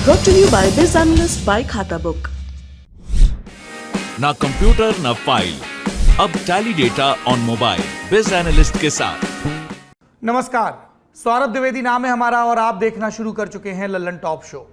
Brought to you by Biz Analyst by खाता book. ना computer ना फाइल, अब टैली डेटा ऑन मोबाइल बिज एनालिस्ट के साथ। नमस्कार, सौरभ द्विवेदी नाम है हमारा और आप देखना शुरू कर चुके हैं लल्लन टॉप शो।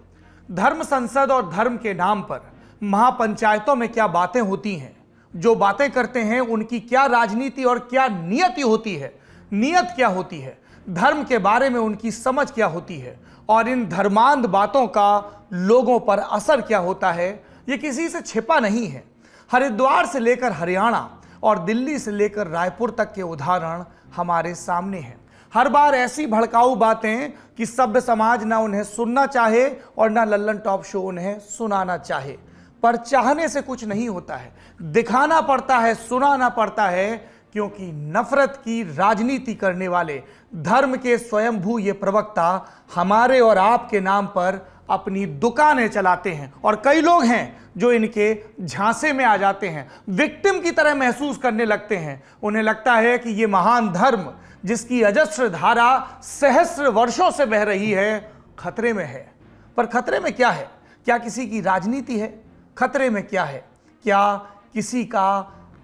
धर्म संसद और धर्म के नाम पर महापंचायतों में क्या बातें होती हैं, जो बातें करते हैं उनकी क्या राजनीति और क्या नियति होती है, नियत क्या होती है, धर्म के बारे में उनकी समझ क्या होती है और इन धर्मांध बातों का लोगों पर असर क्या होता है, ये किसी से छिपा नहीं है। हरिद्वार से लेकर हरियाणा और दिल्ली से लेकर रायपुर तक के उदाहरण हमारे सामने हैं। हर बार ऐसी भड़काऊ बातें कि सभ्य समाज ना उन्हें सुनना चाहे और ना लल्लन टॉप शो उन्हें सुनाना चाहे, पर चाहने से कुछ नहीं होता है, दिखाना पड़ता है, सुनाना पड़ता है, क्योंकि नफरत की राजनीति करने वाले धर्म के स्वयंभू ये प्रवक्ता हमारे और आपके नाम पर अपनी दुकानें चलाते हैं और कई लोग हैं जो इनके झांसे में आ जाते हैं, विक्टिम की तरह महसूस करने लगते हैं। उन्हें लगता है कि ये महान धर्म जिसकी अजस्र धारा सहस्र वर्षों से बह रही है खतरे में है। पर खतरे में क्या है? क्या किसी की राजनीति है? खतरे में क्या है? क्या किसी का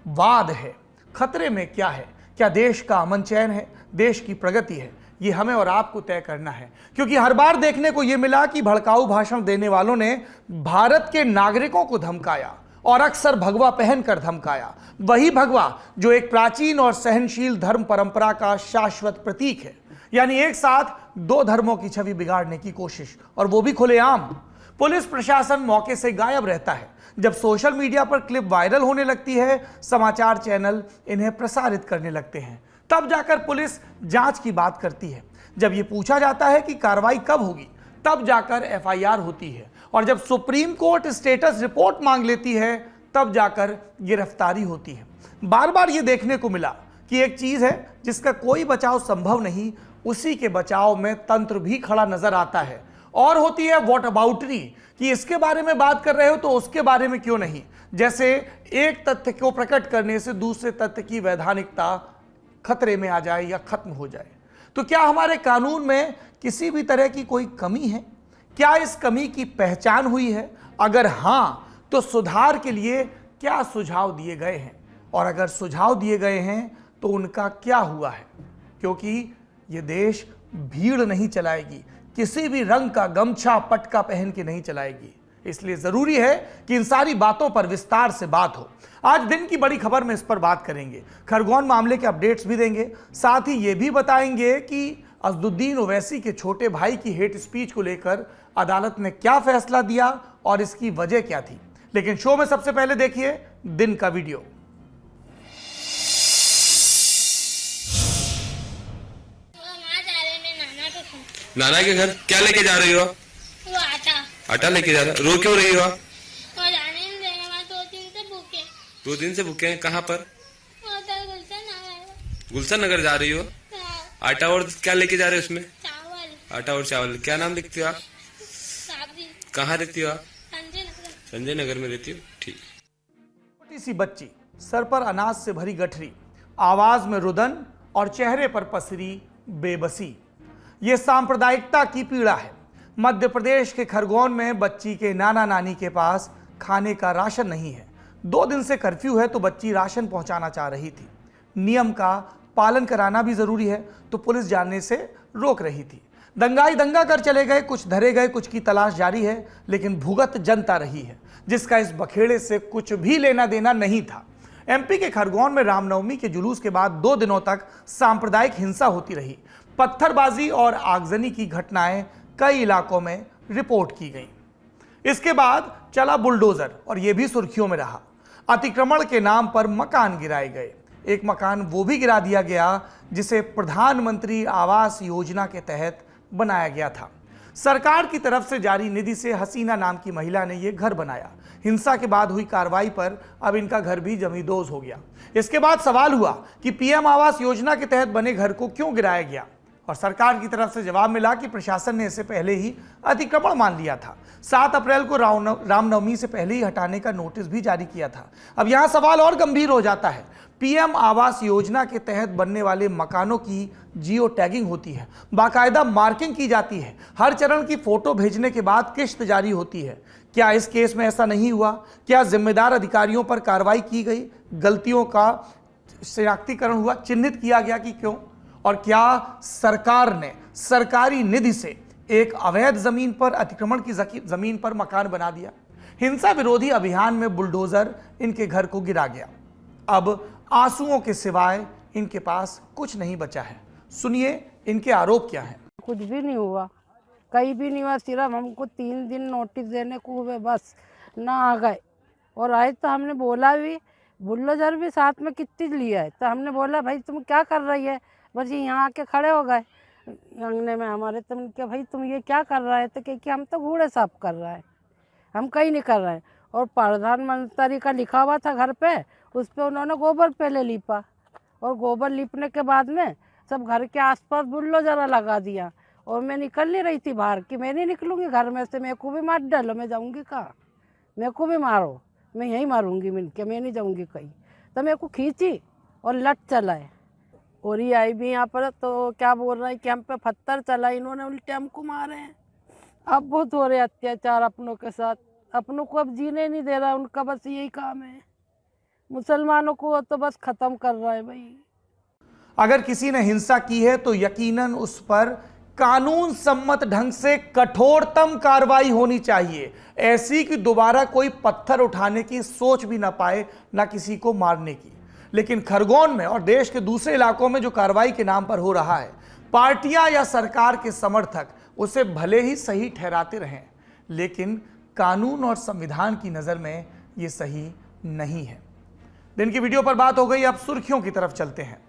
वाद है? खतरे में क्या है? क्या देश का अमन चैन है, देश की प्रगति है? ये हमें और आपको तय करना है, क्योंकि हर बार देखने को ये मिला कि भड़काऊ भाषण देने वालों ने भारत के नागरिकों को धमकाया और अक्सर भगवा पहनकर धमकाया। वही भगवा जो एक प्राचीन और सहनशील धर्म परंपरा का शाश्वत प्रतीक है, यानी एक साथ दो धर्मों की छवि बिगाड़ने की कोशिश, और वो भी खुलेआम। पुलिस प्रशासन मौके से गायब रहता है। जब सोशल मीडिया पर क्लिप वायरल होने लगती है, समाचार चैनल इन्हें प्रसारित करने लगते हैं, तब जाकर पुलिस जांच की बात करती है। जब ये पूछा जाता है कि कार्रवाई कब होगी, तब जाकर एफआईआर होती है, और जब सुप्रीम कोर्ट स्टेटस रिपोर्ट मांग लेती है, तब जाकर गिरफ्तारी होती है। बार बार ये देखने को मिला कि एक चीज है जिसका कोई बचाव संभव नहीं, उसी के बचाव में तंत्र भी खड़ा नजर आता है, और होती है व्हाट अबाउटरी, कि इसके बारे में बात कर रहे हो तो उसके बारे में क्यों नहीं। जैसे एक तथ्य को प्रकट करने से दूसरे तथ्य की वैधानिकता खतरे में आ जाए या खत्म हो जाए। तो क्या हमारे कानून में किसी भी तरह की कोई कमी है? क्या इस कमी की पहचान हुई है? अगर हां, तो सुधार के लिए क्या सुझाव दिए गए हैं, और अगर सुझाव दिए गए हैं तो उनका क्या हुआ है? क्योंकि ये देश भीड़ नहीं चलाएगी, किसी भी रंग का गमछा पटका पहन के नहीं चलाएगी। इसलिए जरूरी है कि इन सारी बातों पर विस्तार से बात हो। आज दिन की बड़ी खबर में इस पर बात करेंगे, खरगोन मामले के अपडेट्स भी देंगे, साथ ही ये भी बताएंगे कि असदुद्दीन ओवैसी के छोटे भाई की हेट स्पीच को लेकर अदालत ने क्या फैसला दिया और इसकी वजह क्या थी। लेकिन शो में सबसे पहले देखिए दिन का वीडियो। नाना के घर क्या लेके जा रही हो? वो आटा। आटा लेके जा रहा? रो क्यों रही हो? वो जाने नहीं देगा, वहाँ 2 दिन से भूखे। 2 दिन से भूखे हैं? कहाँ पर? वो उधर गुलशन नगर। गुलशन नगर जा रही हो? हाँ, आटा और क्या लेके जा रहे हो उसमें? चावल। आटा और चावल। क्या नाम लिखती हो आप? सब्जी। कहाँ रहती हो आप? संजय नगर। संजय नगर में रहती हो? ठीक। छोटी सी बच्ची, सर पर अनाज से भरी गठरी, आवाज में रुदन और चेहरे पर पसरी बेबसी। ये सांप्रदायिकता की पीड़ा है। मध्य प्रदेश के खरगोन में बच्ची के नाना नानी के पास खाने का राशन नहीं है। 2 दिन से कर्फ्यू है तो बच्ची राशन पहुंचाना चाह रही थी। नियम का पालन कराना भी जरूरी है, तो पुलिस जानने से रोक रही थी। दंगाई दंगा कर चले गए, कुछ धरे गए, कुछ की तलाश जारी है, लेकिन भुगत जनता रही है, जिसका इस बखेड़े से कुछ भी लेना देना नहीं था। एमपी के खरगोन में रामनवमी के जुलूस के बाद 2 दिनों तक सांप्रदायिक हिंसा होती रही। पत्थरबाजी और आगजनी की घटनाएं कई इलाकों में रिपोर्ट की गई। इसके बाद चला बुलडोजर, और यह भी सुर्खियों में रहा। अतिक्रमण के नाम पर मकान गिराए गए। एक मकान वो भी गिरा दिया गया जिसे प्रधानमंत्री आवास योजना के तहत बनाया गया था। सरकार की तरफ से जारी निधि से हसीना नाम की महिला ने यह घर बनाया। हिंसा के बाद हुई कार्रवाई पर अब इनका घर भी जमींदोज हो गया। इसके बाद सवाल हुआ कि पीएम आवास योजना के तहत बने घर को क्यों गिराया गया। और सरकार की तरफ से जवाब मिला कि प्रशासन ने इसे पहले ही अतिक्रमण मान लिया था। 7 अप्रैल को रामनवमी से पहले ही हटाने का नोटिस भी जारी किया था। अब यहां सवाल और गंभीर हो जाता है। पीएम आवास योजना के तहत बनने वाले मकानों की जियो टैगिंग होती है, बाकायदा मार्किंग की जाती है, हर चरण की फोटो भेजने के बाद किश्त जारी होती है। क्या इस केस में ऐसा नहीं हुआ? क्या जिम्मेदार अधिकारियों पर कार्रवाई की गई? गलतियों का शनाख्तीकरण हुआ, चिन्हित किया गया कि क्यों? और क्या सरकार ने सरकारी निधि से एक अवैध जमीन पर, अतिक्रमण की जमीन पर मकान बना दिया? हिंसा विरोधी अभियान में बुलडोजर इनके घर को गिरा गया। अब आंसुओं के सिवाय इनके पास कुछ नहीं बचा है। सुनिए इनके आरोप क्या हैं। कुछ भी नहीं हुआ, कहीं भी नहीं हुआ, सिर्फ हमको 3 दिन नोटिस देने को हुए, बस ना आ गए। और आए तो हमने बोला भी, बुलडोजर भी साथ में कितनी लिया है, तो हमने बोला भाई तुम क्या कर रही है, बस यहाँ आके खड़े हो गए अंगने में हमारे। तुम क्या भाई तुम ये क्या कर रहा है? तो कि हम तो घूड़े साफ कर रहा है, हम कहीं नहीं कर रहे हैं। और प्रधानमंत्री का लिखा हुआ था घर पे, उस पर उन्होंने गोबर पहले लीपा, और गोबर लीपने के बाद में सब घर के आसपास बुलडोजर लगा दिया। और मैं निकल नहीं रही थी बाहर कि मैं नहीं निकलूंगी घर में से, मेरे को भी मार डालो, मैं जाऊंगी कहाँ? मेरे को भी मारो, मैं यहीं मारूंगी मिलके, मैं नहीं जाऊंगी कहीं। तो मेरे को खींची और लट चलाए। और ये आई भी यहाँ पर तो क्या बोल रहा है कि हम पे पत्थर चला, इन्होंने उल्टे हमको मारे हैं। अब बहुत हो रहे अत्याचार अपनों के साथ, अपनों को अब जीने नहीं दे रहा, उनका बस यही काम है। मुसलमानों को तो बस खत्म कर रहा है भाई। अगर किसी ने हिंसा की है तो यकीनन उस पर कानून सम्मत ढंग से कठोरतम कार्रवाई होनी चाहिए, ऐसी कि दोबारा कोई पत्थर उठाने की सोच भी ना पाए, ना किसी को मारने की। लेकिन खरगोन में और देश के दूसरे इलाकों में जो कार्रवाई के नाम पर हो रहा है, पार्टियां या सरकार के समर्थक उसे भले ही सही ठहराते रहें, लेकिन कानून और संविधान की नजर में ये सही नहीं है। दिन की वीडियो पर बात हो गई, अब सुर्खियों की तरफ चलते हैं।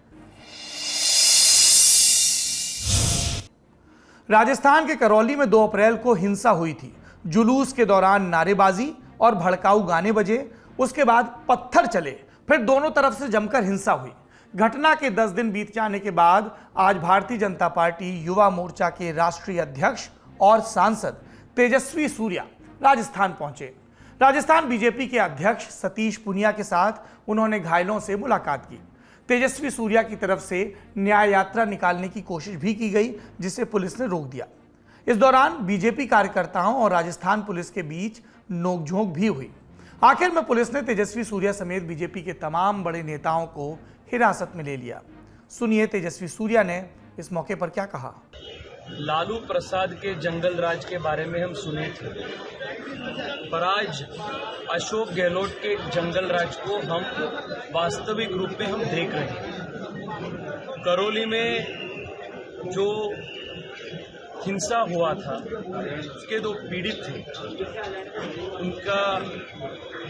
राजस्थान के करौली में 2 अप्रैल को हिंसा हुई थी। जुलूस के दौरान नारेबाजी और भड़काऊ गाने बजे, उसके बाद पत्थर चले, फिर दोनों तरफ से जमकर हिंसा हुई। घटना के 10 दिन बीत जाने के बाद आज भारतीय जनता पार्टी युवा मोर्चा के राष्ट्रीय अध्यक्ष और सांसद तेजस्वी सूर्या राजस्थान पहुंचे। राजस्थान बीजेपी के अध्यक्ष सतीश पूनिया के साथ उन्होंने घायलों से मुलाकात की। तेजस्वी सूर्या की तरफ से न्याय यात्रा निकालने की कोशिश भी की गई, जिसे पुलिस ने रोक दिया। इस दौरान बीजेपी कार्यकर्ताओं और राजस्थान पुलिस के बीच नोकझोंक भी हुई। आखिर में पुलिस ने तेजस्वी सूर्या समेत बीजेपी के तमाम बड़े नेताओं को हिरासत में ले लिया। सुनिए तेजस्वी सूर्या ने इस मौके पर क्या कहा। लालू प्रसाद के जंगल राज के बारे में हम सुने थे, पर आज अशोक गहलोत के जंगल राज को हम वास्तविक रूप में हम देख रहे हैं। करौली में जो हिंसा हुआ था, उसके 2 पीड़ित थे, उनका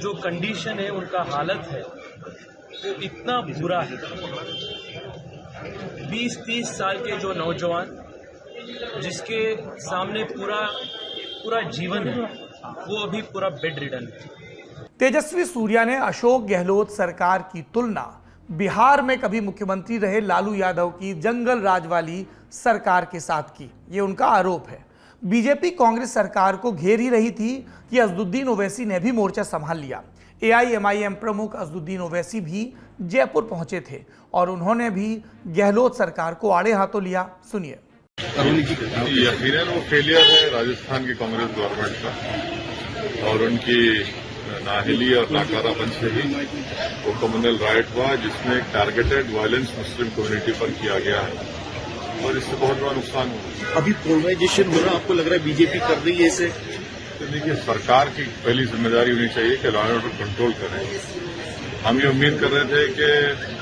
जो कंडीशन है, उनका हालत है, वो इतना बुरा है। 20-30 साल के जो नौजवान, जिसके सामने पूरा जीवन है, वो अभी पूरा बेड रिडन है। तेजस्वी सूर्या ने अशोक गहलोत सरकार की तुलना बिहार में कभी मुख्यमंत्री रहे लालू यादव की जंगल राज वाली सरकार के साथ की। ये उनका आरोप है। बीजेपी कांग्रेस सरकार को घेर ही रही थी कि असदुद्दीन ओवैसी ने भी मोर्चा संभाल लिया। AIMIM प्रमुख असदुद्दीन ओवैसी भी जयपुर पहुंचे थे और उन्होंने भी गहलोत सरकार को आड़े हाथों लिया। सुनिए। यकीनन वो फेलियर है राजस्थान की कांग्रेस गवर्नमेंट का, और उनकी नाहिली और नाकारापन से ही वो कम्युनल राइट हुआ, जिसमें एक टारगेटेड वायलेंस मुस्लिम कम्युनिटी पर किया गया है, और इससे बहुत बड़ा नुकसान हुआ। अभी पोलराइजेशन हो रहा, आपको लग रहा है बीजेपी कर रही है इसे? तो देखिए, सरकार की पहली जिम्मेदारी होनी चाहिए कि लॉ एंड ऑर्डर कंट्रोल करें। हम ये उम्मीद कर रहे थे कि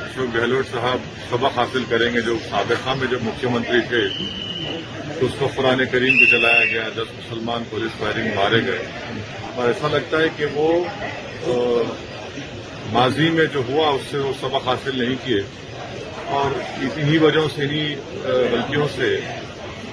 अशोक गहलोत साहब सबक हासिल करेंगे। जो साबिका में जब मुख्यमंत्री थे तो उसको कुरान करीम को जलाया गया, 10 मुसलमान पुलिस फायरिंग मारे गए, और ऐसा लगता है कि वो माजी में जो हुआ उससे वो सबक हासिल नहीं किए, और इन्हीं वजहों से, इन्हीं गलतियों से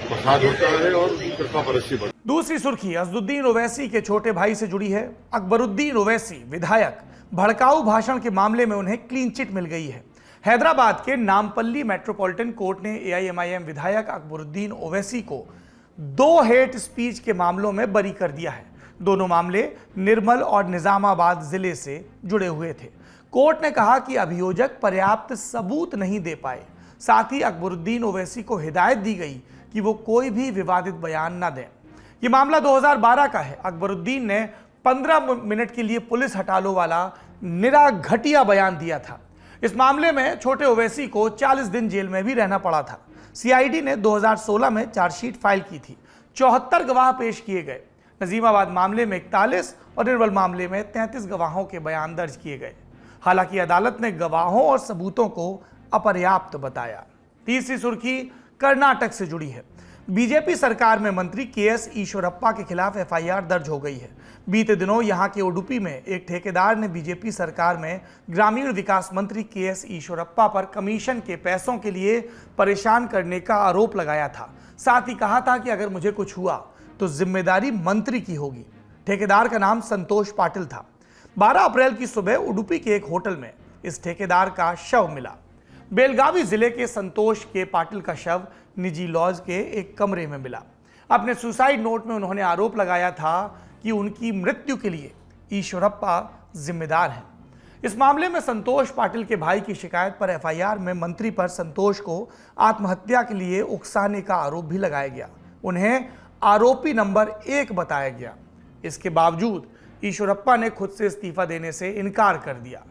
फसाद होता है और फिरका परस्ती बढ़ती। दूसरी सुर्खी असदुद्दीन ओवैसी के छोटे भाई से जुड़ी है। अकबरुद्दीन ओवैसी विधायक, भड़काऊ भाषण के मामले में उन्हें क्लीन चिट मिल गई है। हैदराबाद के नामपल्ली मेट्रोपॉलिटन कोर्ट ने एआईएमआईएम विधायक अकबरुद्दीन ओवैसी को 2 हेट स्पीच के मामलों में बरी कर दिया है। दोनों मामले निर्मल और निजामाबाद जिले से जुड़े हुए थे। कोर्ट ने कहा कि अभियोजक पर्याप्त सबूत नहीं दे पाए। साथ ही अकबरुद्दीन ओवैसी को हिदायत दी गई कि वो कोई भी विवादित बयान न दें। ये मामला 2012 का है। अकबरुद्दीन ने 15 मिनट के लिए पुलिस हटा लो वाला निरा घटिया बयान दिया था। इस मामले में छोटे ओवैसी को 40 दिन जेल में भी रहना पड़ा था। सीआईडी ने 2016 में चार्जशीट फाइल की थी। 74 गवाह पेश किए गए। नजीमाबाद मामले में 41 और निर्मल मामले में 33 गवाहों के बयान दर्ज किए गए। हालांकि अदालत ने गवाहों और सबूतों को अपर्याप्त बताया। तीसरी सुर्खी कर्नाटक से जुड़ी है। बीजेपी सरकार में मंत्री केएस ईश्वरप्पा के खिलाफ एफआईआर दर्ज हो गई है। बीते दिनों यहां के उडुपी में एक ठेकेदार ने बीजेपी सरकार में ग्रामीण विकास मंत्री केएस ईश्वरप्पा पर कमीशन के पैसों के लिए परेशान करने का आरोप लगाया था। साथ ही कहा था कि अगर मुझे कुछ हुआ तो जिम्मेदारी मंत्री की होगी। ठेकेदार का नाम संतोष पाटिल था। 12 अप्रैल की सुबह उडुपी के एक होटल में इस ठेकेदार का शव मिला। बेलगावी जिले के संतोष के पाटिल का शव निजी लॉज के एक कमरे में मिला। अपने सुसाइड नोट में उन्होंने आरोप लगाया था कि उनकी मृत्यु के लिए ईश्वरप्पा जिम्मेदार हैं। इस मामले में संतोष पाटिल के भाई की शिकायत पर एफआईआर में मंत्री पर संतोष को आत्महत्या के लिए उकसाने का आरोप भी लगाया गया। उन्हें आरोपी नंबर 1 बताया गया। इसके बावजूद ईश्वरप्पा ने खुद से इस्तीफा देने से इनकार कर दिया।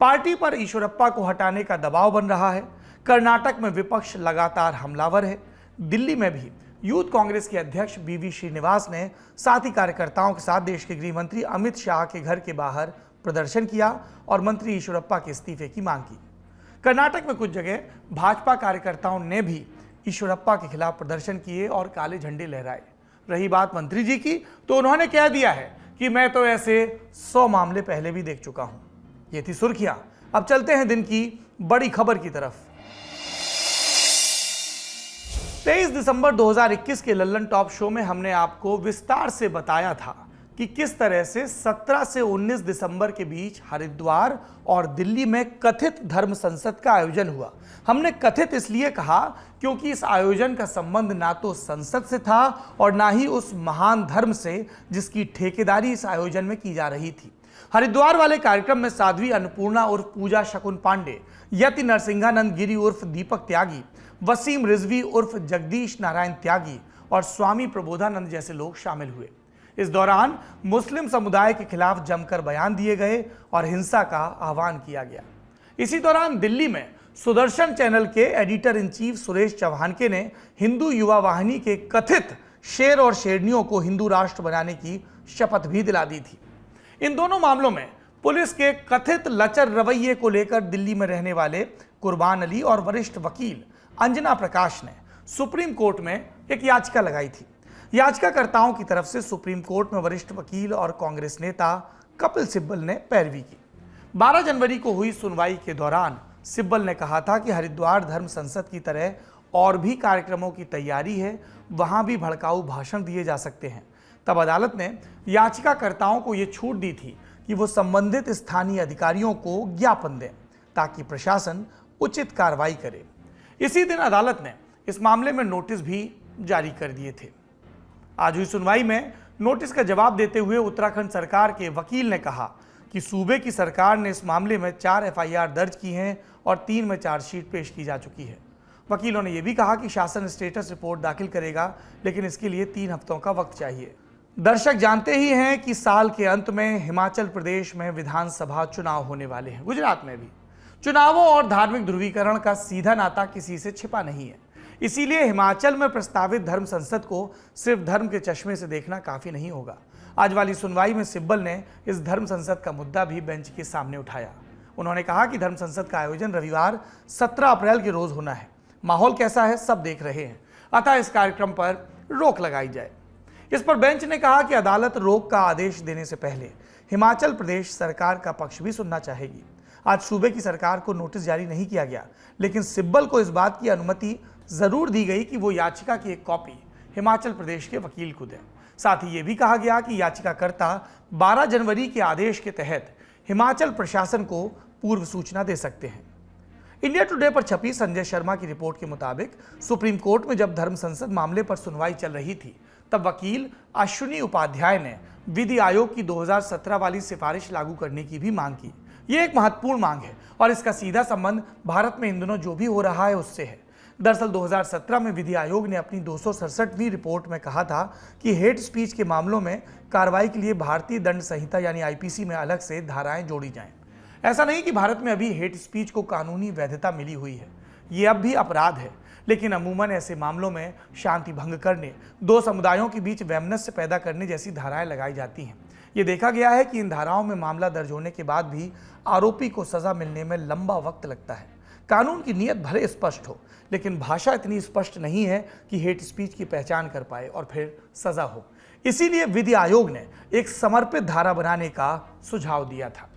पार्टी पर ईश्वरप्पा को हटाने का दबाव बन रहा है। कर्नाटक में विपक्ष लगातार हमलावर है। दिल्ली में भी यूथ कांग्रेस के अध्यक्ष बीवी श्रीनिवास ने साथी कार्यकर्ताओं के साथ देश के गृह मंत्री अमित शाह के घर के बाहर प्रदर्शन किया और मंत्री ईश्वरप्पा के इस्तीफे की मांग की। कर्नाटक में कुछ जगह भाजपा कार्यकर्ताओं ने भी ईश्वरप्पा के खिलाफ प्रदर्शन किए और काले झंडे लहराए। रही बात मंत्री जी की, तो उन्होंने कह दिया है कि मैं तो ऐसे 100 मामले पहले भी देख चुका हूं। ये थी सुर्खियां। अब चलते हैं दिन की बड़ी खबर की तरफ। 23 दिसंबर 2021 के लल्लन टॉप शो में हमने आपको विस्तार से बताया था कि किस तरह से 17 से 19 दिसंबर के बीच हरिद्वार और दिल्ली में कथित धर्म संसद का आयोजन हुआ। हमने कथित इसलिए कहा क्योंकि इस आयोजन का संबंध ना तो संसद से था और ना ही उस महान धर्म से जिसकी ठेकेदारी इस आयोजन में की जा रही थी। हरिद्वार वाले कार्यक्रम में साध्वी अन्नपूर्णा उर्फ पूजा शकुन पांडे, यति नरसिंहानंद गिरी उर्फ दीपक त्यागी, वसीम रिजवी उर्फ जगदीश नारायण त्यागी और स्वामी प्रबोधानंद जैसे लोग शामिल हुए। इस दौरान मुस्लिम समुदाय के खिलाफ जमकर बयान दिए गए और हिंसा का आह्वान किया गया। इसी दौरान दिल्ली में सुदर्शन चैनल के एडिटर इन चीफ सुरेश चौहानके ने हिंदू युवा वाहिनी के कथित शेर और शेरनियों को हिंदू राष्ट्र बनाने की शपथ भी दिला दी थी। इन दोनों मामलों में पुलिस के कथित लचर रवैये को लेकर दिल्ली में रहने वाले कुर्बान अली और वरिष्ठ वकील अंजना प्रकाश ने सुप्रीम कोर्ट में एक याचिका लगाई थी। याचिकाकर्ताओं की तरफ से सुप्रीम कोर्ट में वरिष्ठ वकील और कांग्रेस नेता कपिल सिब्बल ने पैरवी की। 12 जनवरी को हुई सुनवाई के दौरान सिब्बल ने कहा था कि हरिद्वार धर्म संसद की तरह और भी कार्यक्रमों की तैयारी है, वहां भी भड़काऊ भाषण दिए जा सकते हैं। तब अदालत ने याचिकाकर्ताओं को यह छूट दी थी कि वो संबंधित स्थानीय अधिकारियों को ज्ञापन दें ताकि प्रशासन उचित कार्रवाई करे। इसी दिन अदालत ने इस मामले में नोटिस भी जारी कर दिए थे। आज हुई सुनवाई में नोटिस का जवाब देते हुए उत्तराखंड सरकार के वकील ने कहा कि सूबे की सरकार ने इस मामले में 4 एफआईआर दर्ज की हैं और 3 में चार्जशीट पेश की जा चुकी है। वकीलों ने यह भी कहा कि शासन स्टेटस रिपोर्ट दाखिल करेगा, लेकिन इसके लिए 3 हफ्तों का वक्त चाहिए। दर्शक जानते ही हैं कि साल के अंत में हिमाचल प्रदेश में विधानसभा चुनाव होने वाले हैं। गुजरात में भी चुनावों और धार्मिक ध्रुवीकरण का सीधा नाता किसी से छिपा नहीं है। इसीलिए हिमाचल में प्रस्तावित धर्म संसद को सिर्फ धर्म के चश्मे से देखना काफी नहीं होगा। आज वाली सुनवाई में सिब्बल ने इस धर्म संसद का मुद्दा भी बेंच के सामने उठाया। उन्होंने कहा कि धर्म संसद का आयोजन रविवार 17 अप्रैल के रोज होना है। माहौल कैसा है सब देख रहे हैं, अतः इस कार्यक्रम पर रोक लगाई जाए। इस पर बेंच ने कहा कि अदालत रोक का आदेश देने से पहले हिमाचल प्रदेश सरकार का पक्ष भी सुनना चाहेगी। आज सूबे की सरकार को नोटिस जारी नहीं किया गया, लेकिन सिब्बल को इस बात की अनुमति जरूर दी गई कि वो याचिका की एक कॉपी हिमाचल प्रदेश के वकील को दें। साथ ही ये भी कहा गया कि याचिकाकर्ता 12 जनवरी के आदेश के तहत हिमाचल प्रशासन को पूर्व सूचना दे सकते हैं। इंडिया टुडे पर छपी संजय शर्मा की रिपोर्ट के मुताबिक सुप्रीम कोर्ट में जब धर्म संसद मामले पर सुनवाई चल रही थी, तब वकील अश्विनी उपाध्याय ने विधि आयोग की 2017 वाली सिफारिश लागू करने की भी मांग की। यह एक महत्वपूर्ण मांग है और इसका सीधा संबंध भारत में इन दिनों जो भी हो रहा है उससे है। दरअसल 2017 में विधि आयोग ने अपनी 267वीं रिपोर्ट में कहा था कि हेट स्पीच के मामलों में कार्रवाई के लिए भारतीय दंड संहिता यानी आईपीसी में अलग से धाराएं जोड़ी जाएं। ऐसा नहीं कि भारत में अभी हेट स्पीच को कानूनी वैधता मिली हुई है, ये अब भी अपराध है, लेकिन अमूमन ऐसे मामलों में शांति भंग करने, दो समुदायों के बीच वैमनस्य पैदा करने जैसी धाराएं लगाई जाती हैं। ये देखा गया है कि इन धाराओं में मामला दर्ज होने के बाद भी आरोपी को सजा मिलने में लंबा वक्त लगता है। कानून की नीयत भले स्पष्ट हो, लेकिन भाषा इतनी स्पष्ट नहीं है कि हेट स्पीच की पहचान कर पाए और फिर सजा हो। इसीलिए विधि आयोग ने एक समर्पित धारा बनाने का सुझाव दिया था।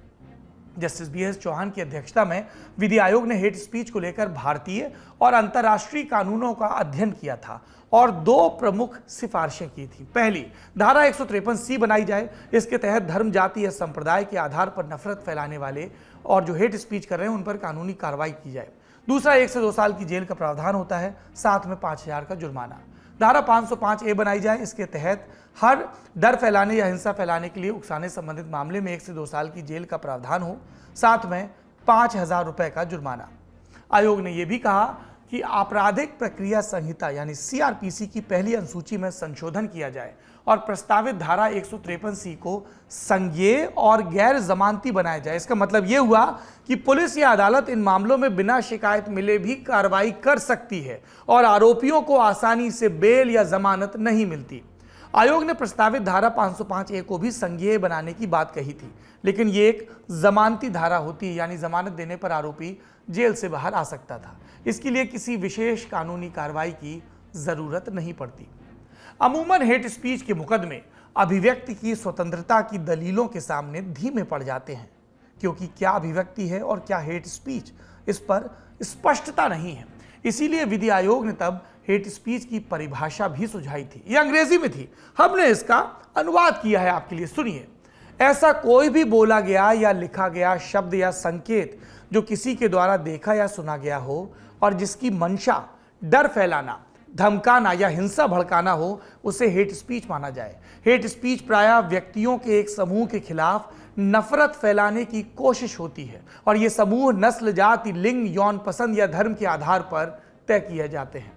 जस्टिस BS चौहान की अध्यक्षता में विधि आयोग ने हेट स्पीच को लेकर भारतीय और अंतर्राष्ट्रीय कानूनों का अध्ययन किया था और दो प्रमुख सिफारिशें की थी। पहली, धारा 153C बनाई जाए। इसके तहत धर्म, जाति या संप्रदाय के आधार पर नफरत फैलाने वाले और जो हेट स्पीच कर रहे हैं उन पर कानूनी कार्रवाई की जाए। दूसरा, 1 से 2 साल की जेल का प्रावधान होता है, साथ में 5000 का जुर्माना। धारा 505A बनाई जाए। इसके तहत हर डर फैलाने या हिंसा फैलाने के लिए उकसाने संबंधित मामले में 1 से 2 साल की जेल का प्रावधान हो, साथ में 5000 रुपए का जुर्माना। आयोग ने यह भी कहा कि आपराधिक प्रक्रिया संहिता यानी CRPC की पहली अनुसूची में संशोधन किया जाए और प्रस्तावित धारा 153C को संज्ञेय और गैर जमानती बनाया जाए। इसका मतलब यह हुआ कि पुलिस या अदालत इन मामलों में बिना शिकायत मिले भी कार्रवाई कर सकती है और आरोपियों को आसानी से बेल या जमानत नहीं मिलती। आयोग ने प्रस्तावित धारा 505A को भी संज्ञेय बनाने की बात कही थी, लेकिन ये एक जमानती धारा होती है, यानी जमानत देने पर आरोपी जेल से बाहर आ सकता था। इसके लिए किसी विशेष कानूनी कार्रवाई की जरूरत नहीं पड़ती। अमूमन हेट स्पीच के मुकदमे अभिव्यक्ति की स्वतंत्रता की दलीलों के सामने धीमे पड़ जाते हैं, क्योंकि क्या अभिव्यक्ति है और क्या हेट स्पीच, इस पर स्पष्टता नहीं है। इसीलिए विधि आयोग ने तब हेट स्पीच की परिभाषा भी सुझाई थी। यह अंग्रेजी में थी, हमने इसका अनुवाद किया है आपके लिए, सुनिए। ऐसा कोई भी बोला गया या लिखा गया शब्द या संकेत जो किसी के द्वारा देखा या सुना गया हो और जिसकी मंशा डर फैलाना, धमकाना या हिंसा भड़काना हो, उसे हेट स्पीच माना जाए। हेट स्पीच प्रायः व्यक्तियों के एक समूह के खिलाफ नफरत फैलाने की कोशिश होती है और ये समूह नस्ल, जाति, लिंग, यौन पसंद या धर्म के आधार पर तय किए जाते हैं।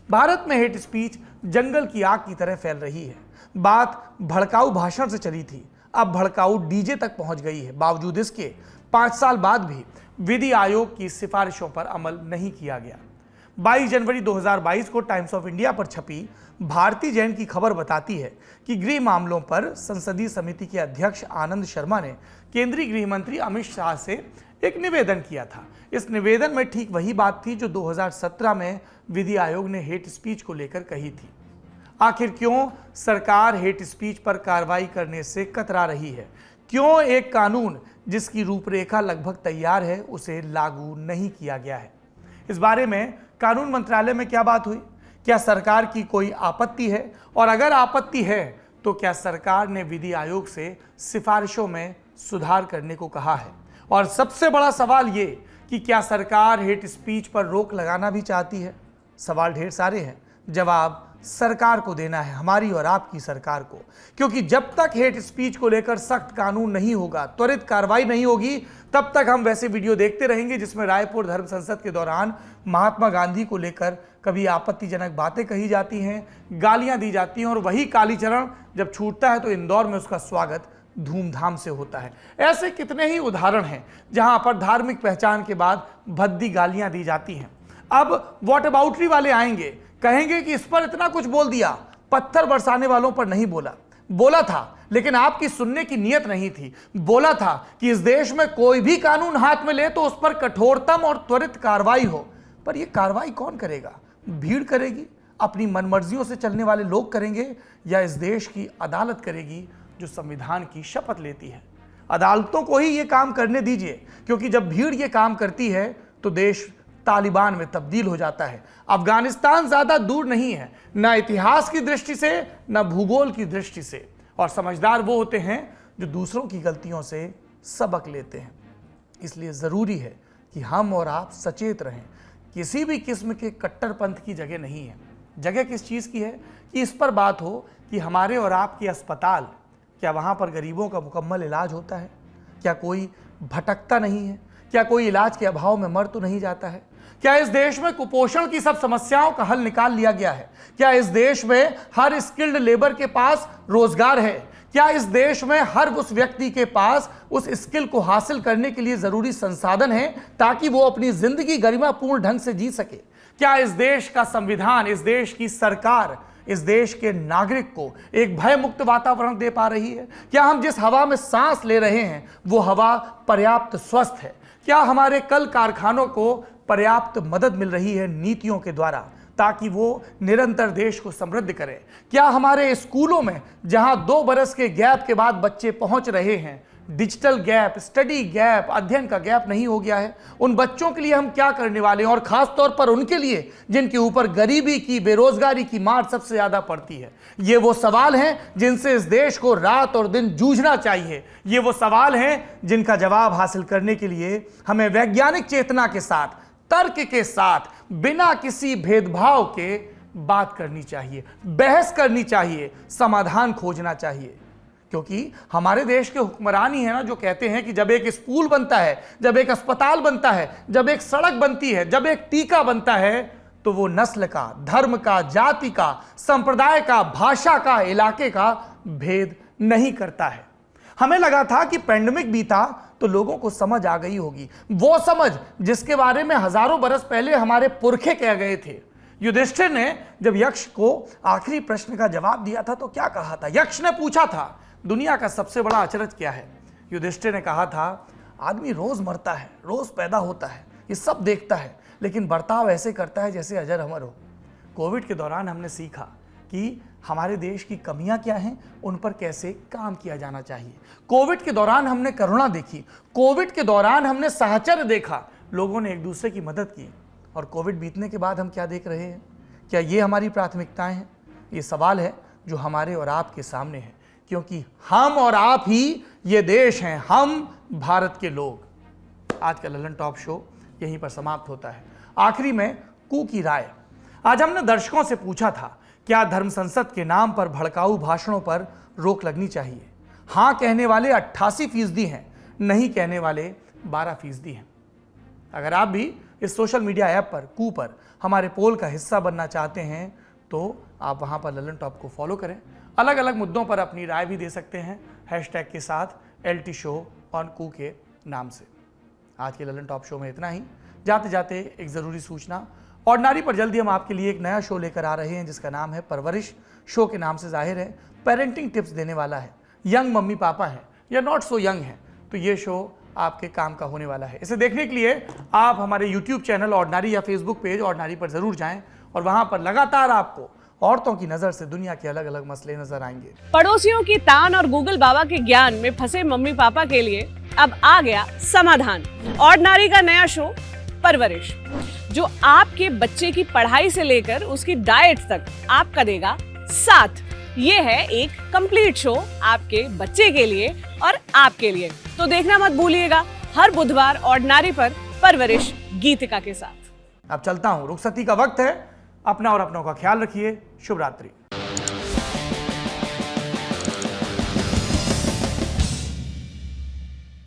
भारत में हेट स्पीच जंगल की आग की तरह फैल रही है। बात भड़काऊ भाषण से चली थी, अब भड़काऊ डीजे तक पहुंच गई है। बावजूद इसके 5 साल बाद भी विधि आयोग की सिफारिशों पर अमल नहीं किया गया। 22 जनवरी 2022 को टाइम्स ऑफ इंडिया पर छपी भारती जैन की खबर बताती है कि गृह मामलों पर संसदीय समिति के अध्यक्ष आनंद शर्मा ने केंद्रीय गृह मंत्री अमित शाह से एक निवेदन किया था। इस निवेदन में ठीक वही बात थी जो 2017 में विधि आयोग ने हेट स्पीच को लेकर कही थी। आखिर क्यों सरकार हेट स्पीच पर कार्रवाई करने से कतरा रही है? क्यों एक कानून जिसकी रूपरेखा लगभग तैयार है उसे लागू नहीं किया गया है? इस बारे में कानून मंत्रालय में क्या बात हुई? क्या सरकार की कोई आपत्ति है? और अगर आपत्ति है तो क्या सरकार ने विधि आयोग से सिफारिशों में सुधार करने को कहा है? और सबसे बड़ा सवाल ये कि क्या सरकार हेट स्पीच पर रोक लगाना भी चाहती है? सवाल ढेर सारे हैं, जवाब सरकार को देना है, हमारी और आपकी सरकार को। क्योंकि जब तक हेट स्पीच को लेकर सख्त कानून नहीं होगा, त्वरित कार्रवाई नहीं होगी, तब तक हम वैसे वीडियो देखते रहेंगे जिसमें रायपुर धर्म संसद के दौरान महात्मा गांधी को लेकर कभी आपत्तिजनक बातें कही जाती हैं, गालियां दी जाती हैं और वही कालीचरण जब छूटता है तो इंदौर में उसका स्वागत धूमधाम से होता है। ऐसे कितने ही उदाहरण हैं जहां पर धार्मिक पहचान के बाद भद्दी गालियां दी जाती हैं। अब व्हाटअबाउटरी वाले आएंगे, कहेंगे कि इस पर इतना कुछ बोल दिया, पत्थर बरसाने वालों पर नहीं बोला। बोला था, लेकिन आपकी सुनने की नीयत नहीं थी। बोला था कि इस देश में कोई भी कानून हाथ में ले तो उस पर कठोरतम और त्वरित कार्रवाई हो। पर यह कार्रवाई कौन करेगा? भीड़ करेगी, अपनी मनमर्जियों से चलने वाले लोग करेंगे, या इस देश की अदालत करेगी जो संविधान की शपथ लेती है? अदालतों को ही यह काम करने दीजिए, क्योंकि जब भीड़ यह काम करती है तो देश तालिबान में तब्दील हो जाता है। अफगानिस्तान ज्यादा दूर नहीं है, न इतिहास की दृष्टि से न भूगोल की दृष्टि से। और समझदार वो होते हैं जो दूसरों की गलतियों से सबक लेते हैं। इसलिए जरूरी है कि हम और आप सचेत रहें। किसी भी किस्म के कट्टरपंथ की जगह नहीं है। जगह किस चीज़ की है कि इस पर बात हो कि हमारे और आपके अस्पताल, क्या वहाँ पर गरीबों का मुकम्मल इलाज होता है? क्या कोई भटकता नहीं है? क्या कोई इलाज के अभाव में मर तो नहीं जाता है? क्या इस देश में कुपोषण की सब समस्याओं का हल निकाल लिया गया है? क्या इस देश में हर स्किल्ड लेबर के पास रोजगार है? क्या इस देश में हर उस व्यक्ति के पास उस स्किल को हासिल करने के लिए जरूरी संसाधन है ताकि वो अपनी जिंदगी गरिमापूर्ण ढंग से जी सके? क्या इस देश का संविधान, इस देश की सरकार इस देश के नागरिक को एक भय मुक्त वातावरण दे पा रही है? क्या हम जिस हवा में सांस ले रहे हैं वो हवा पर्याप्त स्वस्थ है? क्या हमारे कल कारखानों को पर्याप्त मदद मिल रही है नीतियों के द्वारा ताकि वो निरंतर देश को समृद्ध करें? क्या हमारे स्कूलों में जहां 2 बरस के गैप के बाद बच्चे पहुंच रहे हैं, डिजिटल गैप, स्टडी गैप, अध्ययन का गैप नहीं हो गया है? उन बच्चों के लिए हम क्या करने वाले हैं, और खास तौर पर उनके लिए जिनके ऊपर गरीबी की, बेरोजगारी की मार सबसे ज्यादा पड़ती है? ये वो सवाल हैं जिनसे इस देश को रात और दिन जूझना चाहिए। ये वो सवाल हैं जिनका जवाब हासिल करने के लिए हमें वैज्ञानिक चेतना के साथ, तर्क के साथ, बिना किसी भेदभाव के बात करनी चाहिए, बहस करनी चाहिए, समाधान खोजना चाहिए। क्योंकि हमारे देश के हुक्मरान ही है ना जो कहते हैं कि जब एक स्कूल बनता है, जब एक अस्पताल बनता है, जब एक सड़क बनती है, जब एक टीका बनता है, तो वो नस्ल का, धर्म का, जाति का, संप्रदाय का, भाषा का, इलाके का भेद नहीं करता है। हमें लगा था कि पेंडेमिक बीता तो लोगों को समझ आ गई होगी, वो समझ जिसके बारे में हजारों बरस पहले हमारे पुरखे कह गए थे। युधिष्ठिर ने जब यक्ष को आखिरी प्रश्न का जवाब दिया था तो क्या कहा था? यक्ष ने पूछा था, दुनिया का सबसे बड़ा अचरज क्या है? युधिष्ठिर ने कहा था, आदमी रोज मरता है, रोज पैदा होता है, ये सब देखता है, लेकिन बर्ताव ऐसे करता है जैसे अजर अमर हो। कोविड के दौरान हमने सीखा कि हमारे देश की कमियां क्या हैं, उन पर कैसे काम किया जाना चाहिए। कोविड के दौरान हमने करुणा देखी, कोविड के दौरान हमने साहचर्य देखा, लोगों ने एक दूसरे की मदद की। और कोविड बीतने के बाद हम क्या देख रहे हैं? क्या ये हमारी प्राथमिकताएं हैं? ये सवाल है जो हमारे और आपके सामने है, क्योंकि हम और आप ही ये देश हैं, हम भारत के लोग। आज का ललन टॉप शो यहीं पर समाप्त होता है। आखिरी में कू की राय। आज हमने दर्शकों से पूछा था, क्या धर्म संसद के नाम पर भड़काऊ भाषणों पर रोक लगनी चाहिए? हाँ कहने वाले 88% हैं, नहीं कहने वाले 12% हैं। अगर आप भी इस सोशल मीडिया ऐप पर, कू पर हमारे पोल का हिस्सा बनना चाहते हैं तो आप वहां पर ललन टॉप को फॉलो करें। अलग अलग मुद्दों पर अपनी राय भी दे सकते हैं हैशटैग के साथ LT शो ऑन कू के नाम से। आज के ललन टॉप शो में इतना ही। जाते जाते एक ज़रूरी सूचना, ऑर्डिनरी पर जल्दी हम आपके लिए एक नया शो लेकर आ रहे हैं जिसका नाम है परवरिश। शो के नाम से जाहिर है पेरेंटिंग टिप्स देने वाला है। यंग मम्मी पापा हैं या नॉट सो यंग हैं तो ये शो आपके काम का होने वाला है। इसे देखने के लिए आप हमारे यूट्यूब चैनल ऑर्डिनरी या फेसबुक पेज ऑर्डिनरी पर ज़रूर जाएं और वहां पर लगातार आपको औरतों की नजर से दुनिया के अलग अलग मसले नजर आएंगे। पड़ोसियों की तान और गूगल बाबा के ज्ञान में फंसे मम्मी पापा के लिए अब आ गया समाधान। ऑर्डिनरी का नया शो परवरिश, जो आपके बच्चे की पढ़ाई से लेकर उसकी डाइट तक आपका देगा साथ। ये है एक कंप्लीट शो आपके बच्चे के लिए और आपके लिए। तो देखना मत भूलिएगा हर बुधवार ऑर्डिनरी पर परवरिश गीतिका के साथ। अब चलता हूं, रुखसती का वक्त है। अपना और अपनों का ख्याल रखिए। शुभ रात्रि।